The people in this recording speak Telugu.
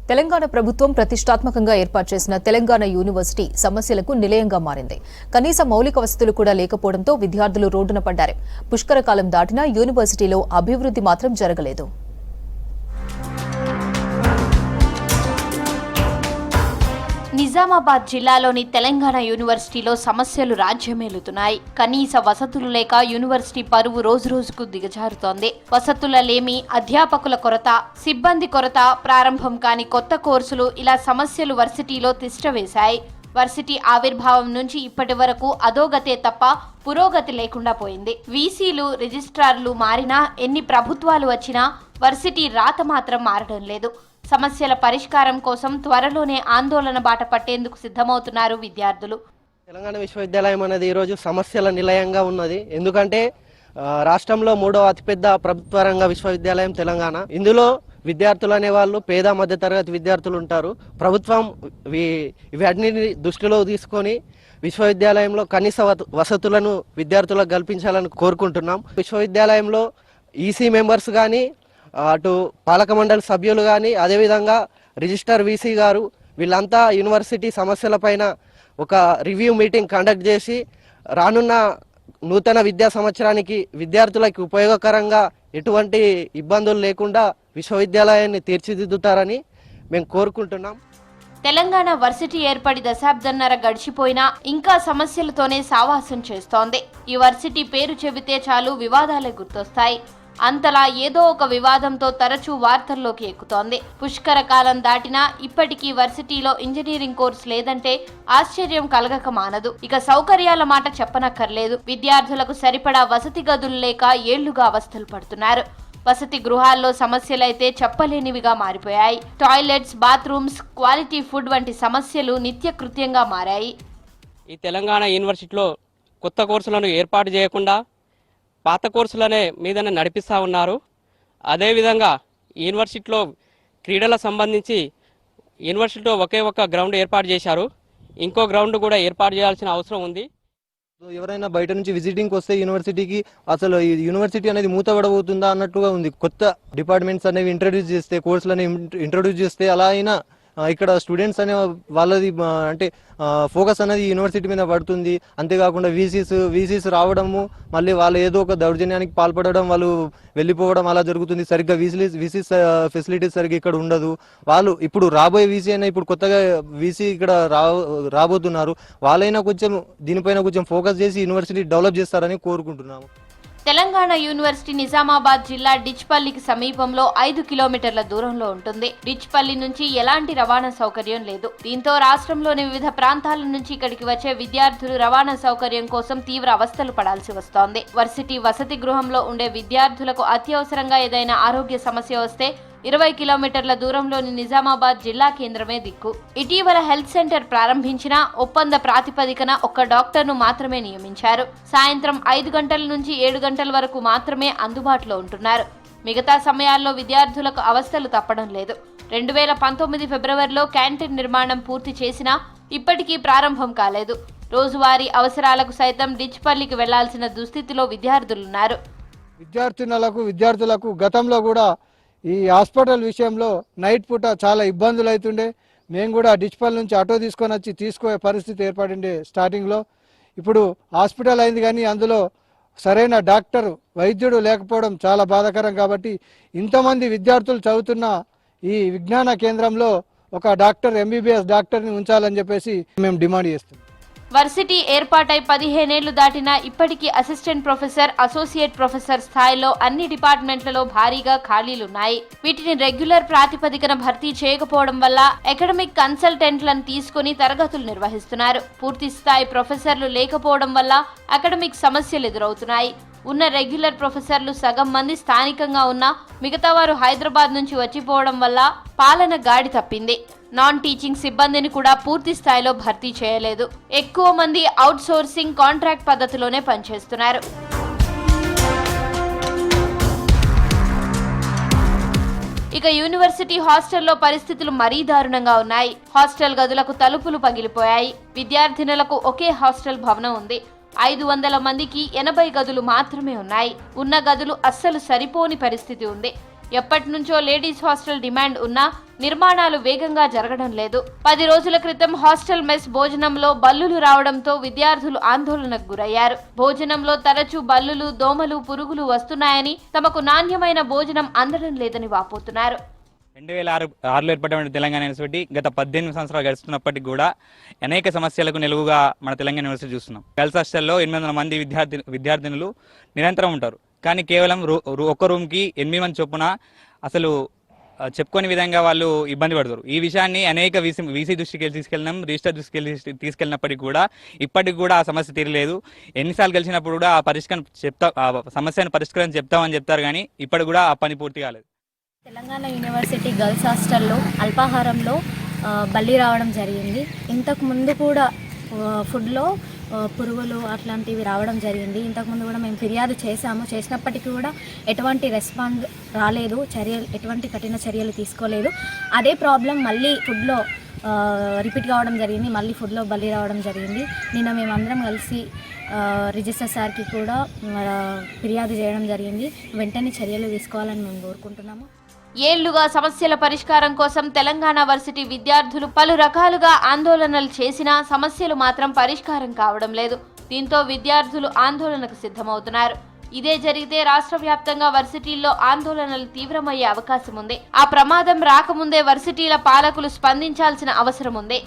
తెలంగాణ ప్రభుత్వం ప్రతిష్టాత్మకంగా ఏర్పాటు చేసిన తెలంగాణ యూనివర్సిటీ సమస్యలకు నిలయంగా మారింది. కనీస మౌలిక వసతులు కూడా లేకపోవడంతో విద్యార్థులు రోడ్డున పడ్డారు. పుష్కర కాలం దాటినా యూనివర్సిటీలో అభివృద్ధి మాత్రం జరగలేదు. నిజామాబాద్ జిల్లాలోని తెలంగాణ యూనివర్సిటీలో సమస్యలు రాజ్యమేలుతున్నాయి. కనీస వసతులు లేక యూనివర్సిటీ పరువు రోజురోజుకు దిగజారుతోంది. వసతుల లేమి, అధ్యాపకుల కొరత, సిబ్బంది కొరత, ప్రారంభం కాని కొత్త కోర్సులు ఇలా సమస్యలు వర్సిటీలో తిష్టవేశాయి. వర్సిటీ ఆవిర్భావం నుంచి ఇప్పటి వరకు అధోగతే తప్ప పురోగతి లేకుండా పోయింది. వీసీలు, రిజిస్ట్రార్లు మారినా, ఎన్ని ప్రభుత్వాలు వచ్చినా వర్సిటీ రాత మాత్రం మారడం లేదు. సమస్యల పరిష్కారం కోసం త్వరలోనే ఆందోళన బాట పట్టేందుకు సిద్ధమవుతున్నారు విద్యార్థులు. తెలంగాణ విశ్వవిద్యాలయం అనేది ఈరోజు సమస్యల నిలయంగా ఉన్నది. ఎందుకంటే రాష్ట్రంలో 3వ అతిపెద్ద ప్రభుత్వ రంగ విశ్వవిద్యాలయం తెలంగాణ. ఇందులో విద్యార్థులు అనే వాళ్ళు పేద మధ్యతరగతి విద్యార్థులు ఉంటారు. ప్రభుత్వం ఇవన్నీ దృష్టిలో తీసుకొని విశ్వవిద్యాలయంలో కనీస వసతులను విద్యార్థులకు కల్పించాలని కోరుకుంటున్నాం. విశ్వవిద్యాలయంలో ఈసీ మెంబర్స్ కానీ, అటు పాలక మండలి సభ్యులు కానీ, అదేవిధంగా రిజిస్టర్ వీసీ గారు వీళ్ళంతా యూనివర్సిటీ సమస్యలపైన ఒక రివ్యూ మీటింగ్ కండక్ట్ చేసి రానున్న నూతన విద్యా సంవత్సరానికి విద్యార్థులకు ఉపయోగకరంగా ఎటువంటి ఇబ్బందులు లేకుండా విశ్వవిద్యాలయాన్ని తీర్చిదిద్దుతారని మేము కోరుకుంటున్నాం. తెలంగాణ వర్సిటీ ఏర్పడి దశాబ్దన్నర గడిచిపోయినా ఇంకా సమస్యలతోనే సావాసం చేస్తోంది. ఈ వర్సిటీ పేరు చెబితే చాలు వివాదాలే గుర్తొస్తాయి. అంతలా ఏదో ఒక వివాదంతో తరచూ వార్తల్లోకి ఎక్కుతోంది. పుష్కర కాలం దాటినా ఇప్పటికీ వర్సిటీలో ఇంజనీరింగ్ కోర్సు లేదంటే ఆశ్చర్యం కలగక మానదు. ఇక సౌకర్యాల మాట చెప్పనక్కర్లేదు. విద్యార్థులకు సరిపడా వసతి గదులు లేక ఏళ్లుగా అవస్థలు పడుతున్నారు. వసతి గృహాల్లో సమస్యలైతే చెప్పలేనివిగా మారిపోయాయి. టాయిలెట్స్, బాత్రూమ్స్, క్వాలిటీ ఫుడ్ వంటి సమస్యలు నిత్యకృత్యంగా మారాయి. ఈ తెలంగాణ యూనివర్సిటీలో కొత్త కోర్సులను ఏర్పాటు చేయకుండా పాత కోర్సులనే మీదనే నడిపిస్తూ ఉన్నారు. అదేవిధంగా యూనివర్సిటీలో క్రీడలకు సంబంధించి యూనివర్సిటీలో ఒకే ఒక గ్రౌండ్ ఏర్పాటు చేశారు. ఇంకో గ్రౌండ్ కూడా ఏర్పాటు చేయాల్సిన అవసరం ఉంది. ఎవరైనా బయట నుంచి విజిటింగ్కి వస్తే యూనివర్సిటీకి అసలు ఈ యూనివర్సిటీ అనేది మూతపడబోతుందా అన్నట్టుగా ఉంది. కొత్త డిపార్ట్మెంట్స్ అనేవి ఇంట్రడ్యూస్ చేస్తే, కోర్సులు ఇంట్రడ్యూస్ చేస్తే అలా అయినా ఇక్కడ స్టూడెంట్స్ అనే వాళ్ళది అంటే ఫోకస్ అనేది యూనివర్సిటీ మీద పడుతుంది. అంతేకాకుండా వీసీస్ రావడము, మళ్ళీ వాళ్ళు ఏదో ఒక దౌర్జన్యానికి పాల్పడడం, వాళ్ళు వెళ్ళిపోవడం అలా జరుగుతుంది. సరిగ్గా వీసీస్ ఫెసిలిటీస్ సరిగ్గా ఇక్కడ ఉండదు. వాళ్ళు ఇప్పుడు రాబోయే వీసీ అయినా ఇప్పుడు కొత్తగా వీసీ ఇక్కడ రాబోతున్నారు. వాళ్ళైనా కొంచెం దీనిపైన కొంచెం ఫోకస్ చేసి యూనివర్సిటీ డెవలప్ చేస్తారని కోరుకుంటున్నాము. తెలంగాణ యూనివర్సిటీ నిజామాబాద్ జిల్లా డిచ్పల్లికి సమీపంలో 5 కిలోమీటర్ల దూరంలో ఉంటుంది. డిచ్పల్లి నుంచి ఎలాంటి రవాణా సౌకర్యం లేదు. దీంతో రాష్ట్రంలోని వివిధ ప్రాంతాల నుంచి ఇక్కడికి వచ్చే విద్యార్థులు రవాణా సౌకర్యం కోసం తీవ్ర అవస్థలు పడాల్సి వస్తోంది. వర్సిటీ వసతి గృహంలో ఉండే విద్యార్థులకు అత్యవసరంగా ఏదైనా ఆరోగ్య సమస్య వస్తే 20 కిలోమీటర్ల దూరంలోని నిజామాబాద్ జిల్లా కేంద్రమే దిక్కు. ఇటీవల హెల్త్ సెంటర్ ప్రారంభించిన ఒప్పంద ప్రాతిపదికన ఒక్క డాక్టర్ను మాత్రమే నియమించారు. సాయంత్రం 5 గంటల నుంచి 7 గంటల వరకు మాత్రమే అందుబాటులో ఉంటున్నారు. మిగతా సమయాల్లో విద్యార్థులకు అవస్థలు తప్పడం లేదు. 2019 ఫిబ్రవరిలో క్యాంటీన్ నిర్మాణం పూర్తి చేసినా ఇప్పటికీ ప్రారంభం కాలేదు. రోజువారీ అవసరాలకు సైతం డిచ్పల్లికి వెళ్లాల్సిన దుస్థితిలో విద్యార్థులున్నారు. విద్యార్థులకు గతంలో కూడా ఈ హాస్పిటల్ విషయంలో నైట్ పూట చాలా ఇబ్బందులు అవుతుండే. మేము కూడా డిచ్పల్ నుంచి ఆటో తీసుకొని వచ్చి తీసుకోే పరిస్థితి ఏర్పడిండే స్టార్టింగ్లో. ఇప్పుడు హాస్పిటల్ అయింది కానీ అందులో సరైన డాక్టర్, వైద్యుడు లేకపోవడం చాలా బాధాకరం. కాబట్టి ఇంతమంది విద్యార్థులు చదువుతున్న ఈ విజ్ఞాన కేంద్రంలో ఒక డాక్టర్, ఎంబీబీఎస్ డాక్టర్ని ఉంచాలని చెప్పేసి మేము డిమాండ్ చేస్తున్నాం. వర్సిటీ ఏర్పాటై 15 ఏళ్లు దాటినా ఇప్పటికీ అసిస్టెంట్ ప్రొఫెసర్, అసోసియేట్ ప్రొఫెసర్ స్థాయిలో అన్ని డిపార్ట్మెంట్లలో భారీగా ఖాళీలున్నాయి. వీటిని రెగ్యులర్ ప్రాతిపదికన భర్తీ చేయకపోవడం వల్ల అకాడమిక్ కన్సల్టెంట్లను తీసుకుని తరగతులు నిర్వహిస్తున్నారు. పూర్తి స్థాయి ప్రొఫెసర్లు లేకపోవడం వల్ల అకాడమిక్ సమస్యలు ఎదురవుతున్నాయి. ఉన్న రెగ్యులర్ ప్రొఫెసర్లు సగం మంది స్థానికంగా ఉన్నా మిగతా వారు హైదరాబాద్ నుంచి వచ్చిపోవడం వల్ల పాలన గాడి తప్పింది. నాన్ టీచింగ్ సిబ్బందిని కూడా పూర్తి స్థాయిలో భర్తీ చేయలేదు. ఎక్కువ మంది అవుట్ సోర్సింగ్, కాంట్రాక్ట్ పద్ధతిలోనే పనిచేస్తున్నారు. ఇక యూనివర్సిటీ హాస్టల్లో పరిస్థితులు మరీ దారుణంగా ఉన్నాయి. హాస్టల్ గదులకు తలుపులు పగిలిపోయాయి. విద్యార్థినులకు ఒకే హాస్టల్ భవనం ఉంది. 500 మందికి 80 గదులు మాత్రమే ఉన్నాయి. ఉన్న గదులు అస్సలు సరిపోని పరిస్థితి ఉంది. ఎప్పటి నుంచో లేడీస్ హాస్టల్ డిమాండ్ ఉన్నా నిర్మాణాలు వేగంగా జరగడం లేదు. 10 రోజుల క్రితం హాస్టల్ మెస్ భోజనంలో బల్లులు రావడంతో విద్యార్థులు ఆందోళనకు గురయ్యారు. భోజనంలో తరచూ బల్లులు, దోమలు, పురుగులు వస్తున్నాయని, తమకు నాణ్యమైన భోజనం అందడం లేదని వాపోతున్నారు. 2006లో ఏర్పడిన తెలంగాణ యూనివర్సిటీ గత 18 సంవత్సరాలు గడుస్తున్నప్పటికీ కూడా అనేక సమస్యలకు నిలువుగా మన తెలంగాణ యూనివర్సిటీ చూస్తున్నాం. గర్ల్స్ హాస్టల్లో 800 మంది విద్యార్థినులు నిరంతరం ఉంటారు. కానీ కేవలం ఒక్క రూమ్కి 8 మంది చొప్పున అసలు చెప్పుకోని విధంగా వాళ్ళు ఇబ్బంది పడతారు. ఈ విషయాన్ని అనేక వీసీ దృష్టికి తీసుకెళ్ళినాం, రిజిస్టర్ దృష్టికి తీసుకెళ్ళినప్పటికీ కూడా ఇప్పటికి కూడా ఆ సమస్య తీరలేదు. ఎన్నిసార్లు కలిసినప్పుడు కూడా ఆ సమస్యను పరిష్కారం చెప్తామని చెప్తారు, కానీ ఇప్పటికి కూడా ఆ పని పూర్తి కాలేదు. తెలంగాణ యూనివర్సిటీ గర్ల్స్ హాస్టల్లో అల్పాహారంలో బల్లి రావడం జరిగింది. ఇంతకు ముందు కూడా ఫుడ్లో పురుగులు అట్లాంటివి రావడం జరిగింది. ఇంతకుముందు కూడా మేము ఫిర్యాదు చేసినప్పటికీ కూడా ఎటువంటి రెస్పాండ్ రాలేదు, ఎటువంటి కఠిన చర్యలు తీసుకోలేదు. అదే ప్రాబ్లం మళ్ళీ ఫుడ్లో రిపీట్ కావడం జరిగింది. మళ్ళీ ఫుడ్లో బల్లి రావడం జరిగింది. నిన్న మేమందరం కలిసి రిజిస్టర్ సార్కి కూడా ఫిర్యాదు చేయడం జరిగింది. వెంటనే చర్యలు తీసుకోవాలని మేము కోరుకుంటున్నాము. ఏళ్లుగా సమస్యల పరిష్కారం కోసం తెలంగాణ వర్సిటీ విద్యార్థులు పలు రకాలుగా ఆందోళనలు చేసినా సమస్యలు మాత్రం పరిష్కారం కావడం లేదు. దీంతో విద్యార్థులు ఆందోళనకు సిద్ధమవుతున్నారు. ఇదే జరిగితే రాష్ట్ర వ్యాప్తంగా వర్సిటీల్లో ఆందోళనలు తీవ్రమయ్యే అవకాశం ఉంది. ఆ ప్రమాదం రాకముందే వర్సిటీల పాలకులు స్పందించాల్సిన అవసరం ఉంది.